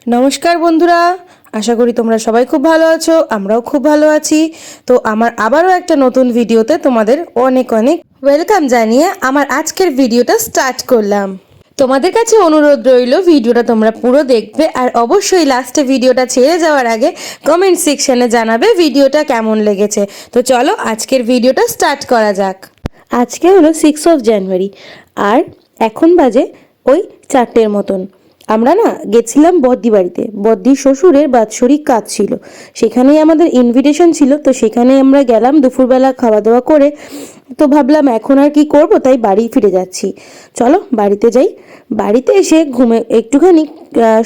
নমস্কার বন্ধুরা, আশা করি তোমরা সবাই খুব ভালো আছো। আমরাও খুব ভালো আছি। তো আমার আবারও একটা নতুন ভিডিওতে তোমাদের অনেক অনেক ওয়েলকাম জানিয়ে আমার আজকের ভিডিওটা স্টার্ট করলাম। তোমাদের কাছে অনুরোধ রইল ভিডিওটা তোমরা পুরো দেখবে, আর অবশ্যই লাস্টে ভিডিওটা ছেড়ে যাওয়ার আগে কমেন্ট সেকশনে জানাবে ভিডিওটা কেমন লেগেছে। তো চলো আজকের ভিডিওটা স্টার্ট করা যাক। আজকে হলো 6 জানুয়ারি, আর এখন বাজে ওই 4টের মতন। আমরা না গেছিলাম বদ্দি বাড়িতে। বদ্দির শ্বশুরের বাৎসরিক কাজ ছিল, সেখানেই আমাদের ইনভিটেশন ছিল। তো সেখানে আমরা গেলাম দুপুরবেলা খাওয়া দাওয়া করে। তো ভাবলাম এখন আর কি করব, তাই বাড়ি ফিরে যাচ্ছি। চলো বাড়িতে যাই। বাড়িতে এসে একটুখানি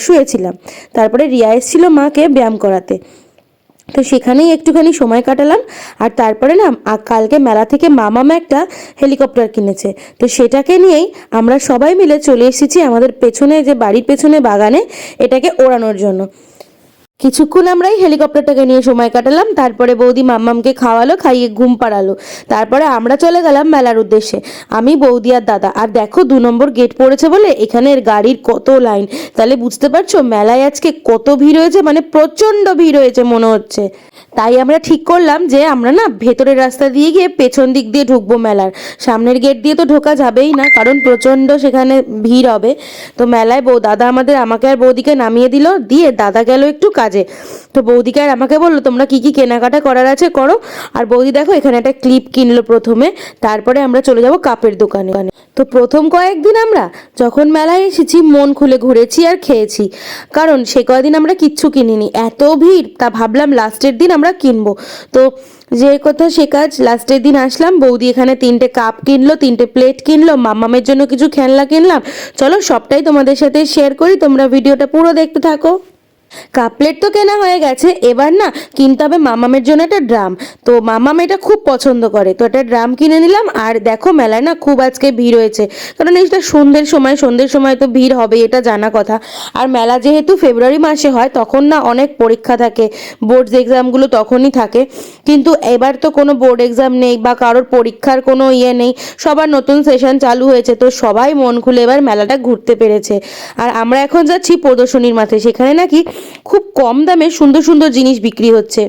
শুয়েছিলাম। তারপরে রিয়া এসেছিল মাকে ব্যায়াম করাতে, তো সেখানেই একটুখানি সময় কাটালাম। আর তারপরে না কালকে মেলা থেকে মামাম একটা হেলিকপ্টার কিনেছে, তো সেটাকে নিয়েই আমরা সবাই মিলে চলে এসেছি আমাদের পেছনে, যে বাড়ির পেছনে বাগানে, এটাকে ওড়ানোর জন্য। কিছুক্ষণ আমরা এই হেলিকপ্টারটাকে নিয়ে সময় কাটালাম। তারপরে বৌদি মাম্মামকে খাওয়ালো, খাইয়ে ঘুম পাড়ালো। তারপরে আমরা চলে গেলাম মেলার উদ্দেশ্যে, আমি, বৌদি আর দাদা। আর দেখো 2 নম্বর গেট পড়েছে বলে এখানের গাড়ির কত লাইন, তাহলে বুঝতে পারছো মেলায় আজকে কত ভিড় হয়েছে, মানে প্রচন্ড ভিড় হয়েছে মনে হচ্ছে। তাই আমরা ঠিক করলাম যে আমরা না ভেতরের রাস্তা দিয়ে গিয়ে পেছন দিক দিয়ে ঢুকবো। মেলার সামনের গেট দিয়ে তো ঢোকা যাবেই না, কারণ প্রচণ্ড সেখানে ভিড় হবে। তো মেলায় দাদা আমাকে আর বৌদিকে নামিয়ে দিল, দিয়ে দাদা গেল একটু কাজে। তো বৌদিকে আর আমাকে বললো তোমরা কি কি কেনাকাটা করার আছে করো। আর বৌদি দেখো এখানে একটা ক্লিপ কিনলো প্রথমে, তারপরে আমরা চলে যাব কাপের দোকানে। তো প্রথম কয়েকদিন আমরা যখন মেলায় এসেছি মন খুলে ঘুরেছি আর খেয়েছি, কারণ সে কয়েকদিন আমরা কিচ্ছু কিনিনি, এত ভিড়। তা ভাবলাম লাস্টের দিন আমরা কিনবো। তো যে কথা সে কাজ, লাস্টের দিন আসলাম। বৌদি এখানে 3টে কাপ কিনলো, 3টে প্লেট কিনলো, মামামের জন্য কিছু খেলনা কিনলাম। চলো সবটাই তোমাদের সাথে শেয়ার করি, তোমরা ভিডিওটা পুরো দেখতে থাকো। কাপ প্লেট তো কেনা হয়ে গেছে, এবার না কিনতে হবে মামামের জন্য একটা ড্রাম। তো মামাম এটা খুব পছন্দ করে, তো একটা ড্রাম কিনে নিলাম। আর দেখো মেলায় না খুব আজকে ভিড় হয়েছে, কারণ এইটা সন্ধ্যের সময় তো ভিড় হবে, এটা জানা কথা। আর মেলা যেহেতু ফেব্রুয়ারি মাসে হয়, তখন না অনেক পরীক্ষা থাকে, বোর্ড এক্সামগুলো তখনই থাকে। কিন্তু এবার তো কোনো বোর্ড এক্সাম নেই বা কারোর পরীক্ষার কোনো নেই, সবার নতুন সেশন চালু হয়েছে। তো সবাই মন খুলে এবার মেলাটা ঘুরতে পেরেছে। আর আমরা এখন যাচ্ছি প্রদর্শনীর মাঠে, সেখানে নাকি খুব কম দামে সুন্দর সুন্দর জিনিস বিক্রি হচ্ছে।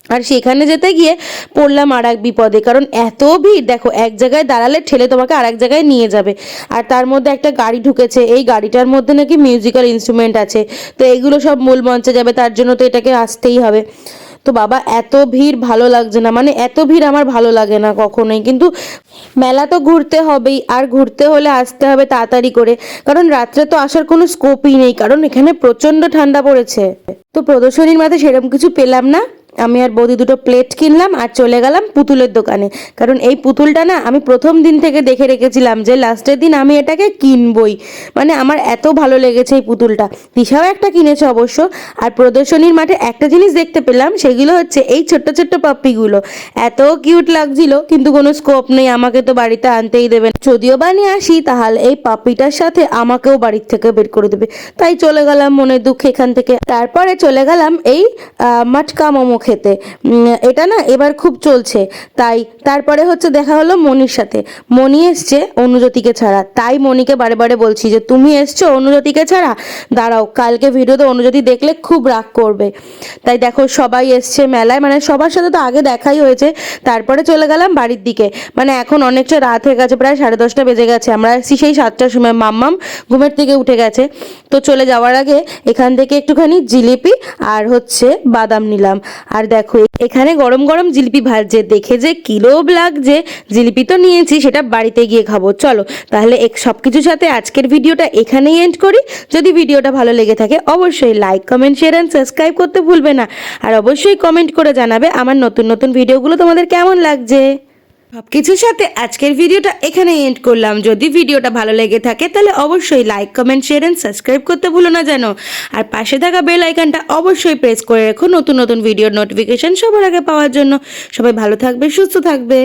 আর সেখানে যেতে গিয়ে পড়লাম আর এক বিপদে, কারণ এত ভিড়। দেখো এক জায়গায় দাঁড়ালে ঠেলে তোমাকে আর এক জায়গায় নিয়ে যাবে। আর তার মধ্যে একটা গাড়ি ঢুকেছে, এই গাড়িটার মধ্যে নাকি মিউজিক্যাল ইনস্ট্রুমেন্ট আছে। তো এগুলো সব মূল মঞ্চে যাবে, তার জন্য তো এটাকে আসতেই হবে। তো বাবা এত ভিড় ভালো লাগছে না, মানে এত ভিড় আমার ভালো লাগে না কখনোই। কিন্তু মেলা তো ঘুরতে হবেই, আর ঘুরতে হলে আসতে হবে তাড়াতাড়ি করে, কারণ রাত্রে তো আসার কোনো স্কোপই নেই, কারণ এখানে প্রচণ্ড ঠান্ডা পড়েছে। তো প্রদর্শনীর মাঝে সেরকম কিছু পেলাম না। আমি আর বৌদি 2টো প্লেট কিনলাম আর চলে গেলাম পুতুলের দোকানে, কারণ এই পুতুলটা না আমি প্রথম দিন থেকে দেখে রেখেছিলাম যে লাস্টের দিন আমি এটাকে কিনবই। মানে আমার এত ভালো লেগেছে এই পুতুলটা। দিশাও একটা কিনেছে অবশ্য। আর প্রদর্শনীর মাঠে একটা জিনিস দেখতে পেলাম, সেগুলো হচ্ছে এই ছোট্ট ছোট্ট পাপ্পিগুলো। এত কিউট লাগছিল, কিন্তু কোনো স্কোপ নেই, আমাকে তো বাড়িতে আনতেই দেবে না। যদিও বা নিয়ে আসি, তাহলে এই পাপ্পিটার সাথে আমাকেও বাড়ির থেকে বের করে দেবে। তাই চলে গেলাম মনের দুঃখে এখান থেকে। তারপরে চলে গেলাম এই মাটকা মোমো খেতে। এটা না এবার খুব চলছে, তাই তারপরে হচ্ছে দেখা হলো মনির সাথে। মনি এসছে অনুজ্যোতিকে ছাড়া, তাই মনিকে বারে বারে বলছি যে তুমি এসছো অনুজ্যোতিকে ছাড়া, দাঁড়াও, কালকে ভিডিওতে অনুজ্যোতি দেখলে খুব রাগ করবে। তাই দেখো সবাই এসছে মেলায়, মানে সবার সাথে তো আগে দেখাই হয়েছে। তারপরে চলে গেলাম বাড়ির দিকে, মানে এখন অনেকটা রাত হয়ে গেছে, প্রায় 10:30 বেজে গেছে। আমরা এসছি সেই 7টার সময়, মাম্মাম ঘুমের থেকে উঠে গেছে। তো চলে যাওয়ার আগে এখান থেকে একটুখানি জিলিপি আর হচ্ছে বাদাম নিলাম। আর দেখো এখানে গরম গরম জিলিপি ভাজছে, দেখে যে কিলোভ লাগছে। জিলিপি তো নিয়েছি, সেটা বাড়িতে গিয়ে খাবো। চলো তাহলে সব কিছুর সাথে আজকের ভিডিওটা এখানেই এন্ড করি। যদি ভিডিওটা ভালো লেগে থাকে অবশ্যই like, comment, share and subscribe করতে ভুলবে না। আর অবশ্যই কমেন্ট করে জানাবে আমার নতুন নতুন ভিডিওগুলো তোমাদের কেমন লাগছে। সবকিছুর সাথে আজকের ভিডিওটা এখানে এন্ড করলাম। যদি ভিডিওটা ভালো লেগে থাকে তাহলে অবশ্যই like, comment, share and subscribe করতে ভুলো না যেন। আর পাশে থাকা বেল আইকনটা অবশ্যই প্রেস করে রেখো নতুন নতুন ভিডিওর নোটিফিকেশন সবার আগে পাওয়ার জন্য। সবাই ভালো থাকবে, সুস্থ থাকবে।